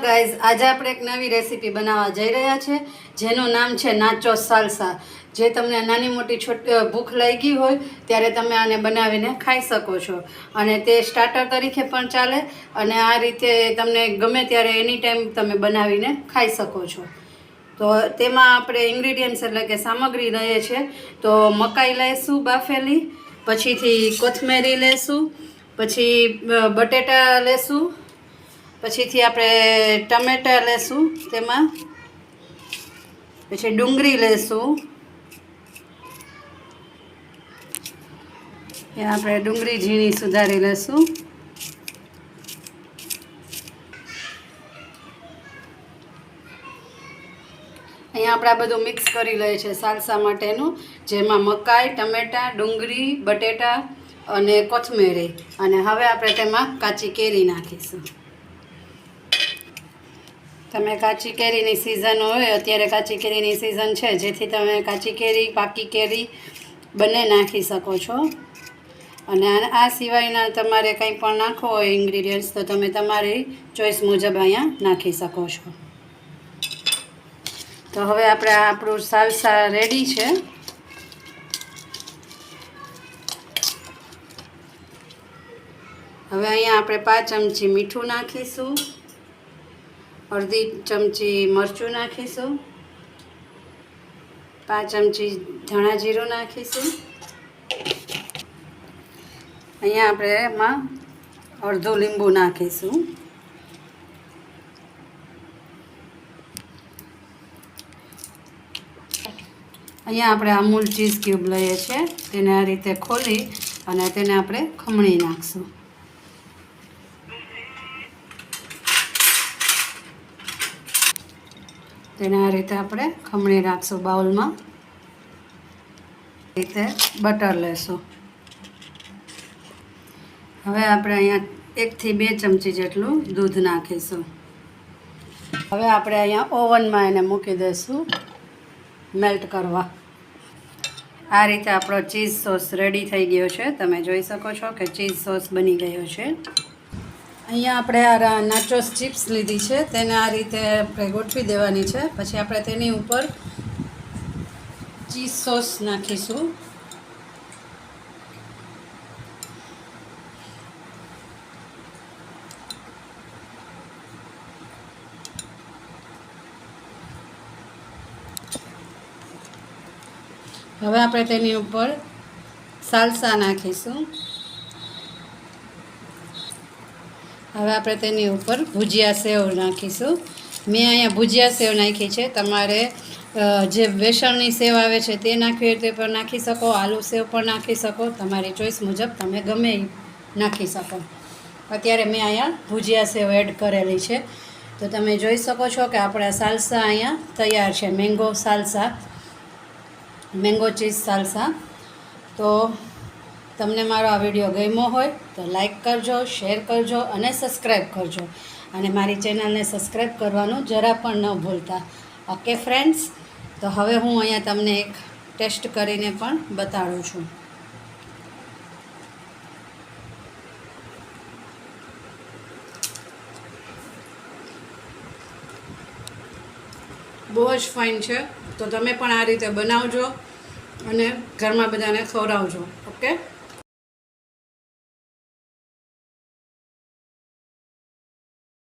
Guys આજે આપણે એક નવી રેસીપી બનાવવા જઈ રહ્યા છે જેનું નામ છે નાચોસ સાલ્સા। જે તમને નાની મોટી ભૂખ લાગી હોય ત્યારે તમે આને બનાવીને ખાઈ શકો છો અને તે સ્ટાર્ટર તરીકે પણ ચાલે અને આ રીતે તમને ગમે ત્યારે એની ટાઈમ તમે બનાવીને ખાઈ શકો છો। તો તેમાં આપણે ઇન્ગ્રીડિયન્ટ્સ એટલે કે સામગ્રી રહે છે તો મકાઈ લઈશું બાફેલી, પછીથી કોથમેરી લેશું, પછી બટેટા લેશું, પછીથી આપણે ટમેટાં લેશું, તેમાં પછી ડુંગળી લેશું, આપણે ડુંગળી ઝીણી સુધારી લેશું, અહીંયા આપણે આ બધું મિક્સ કરી લઈએ છીએ સાલસા માટેનું, જેમાં મકાઈ, ટમેટાં, ડુંગળી, બટેટા અને કોથમેરી, અને હવે આપણે તેમાં કાચી કેરી નાખીશું। તમે કાચી કેરીની સિઝન હોય, અત્યારે કાચી કેરીની સિઝન છે, જેથી તમે કાચી કેરી, પાકી કેરી બંને નાખી શકો છો। અને આ સિવાયના તમારે કંઈ પણ નાખવો હોય ઇન્ગ્રીડિયન્ટ્સ તો તમે તમારી ચોઈસ મુજબ અહીંયા નાખી શકો છો। તો હવે આપણે આપણું સાલસા રેડી છે। હવે અહીંયા આપણે 5 ચમચી મીઠું નાખીશું, અડધી ચમચી મરચું નાખીશું, 5 ચમચી ધાણા જીરું નાખીશું, અહીંયા આપણે એમાં અડધું લીંબુ નાખીશું, અહીંયા આપણે અમૂલ ચીઝ ક્યુબ લઈએ છીએ, તેને આ રીતે ખોલી અને તેને આપણે ખમણી નાખશું। તેને આ રીતે આપણે ખમણી રાખશું બાઉલમાં। રીતે બટર લેશું। હવે આપણે અહીંયા 1 થી 2 ચમચી જેટલું દૂધ નાખીશું। હવે આપણે અહીંયા ઓવનમાં એને મૂકી દઈશું મેલ્ટ કરવા। આ રીતે આપણો ચીઝ સોસ રેડી થઈ ગયો છે, તમે જોઈ શકો છો કે ચીઝ સોસ બની ગયો છે। અહીંયા આપણે આ નાચોસ ચિપ્સ લીધી છે, તેને આ રીતે આપણે ગોઠવી દેવાની છે, પછી આપણે તેની ઉપર ચીઝ સોસ નાખીશું। હવે આપણે તેની ઉપર સાલસા નાખીશું। હવે આપણે તેની ઉપર ભુજિયા સેવ નાખીશું। મેં અહીંયા ભુજિયા સેવ નાખી છે, તમારે જે બેસણની સેવ આવે છે તે નાખવી હોય તે પણ નાખી શકો, આલુ સેવ પણ નાખી શકો, તમારી ચોઈસ મુજબ તમે ગમે એ નાખી શકો। અત્યારે મેં અહીંયા ભુજિયા સેવ એડ કરેલી છે, તો તમે જોઈ શકો છો કે આપણા સાલસા અહીંયા તૈયાર છે, mango salsa, mango cheese salsa. તો તમને મારો આ વિડીયો ગમ્યો હોય તો લાઈક કરજો, શેર કરજો અને સબસ્ક્રાઈબ કરજો, અને મારી ચેનલને સબસ્ક્રાઈબ કરવાનું જરા પણ ન ભૂલતા। ઓકે ફ્રેન્ડ્સ, તો હવે હું અહીંયા તમને એક ટેસ્ટ કરીને પણ બતાડું છું। બહુ જ ફાઇન છે, તો તમે પણ આ રીતે બનાવજો અને ઘરમાં બધાને ખવડાવજો। ઓકે।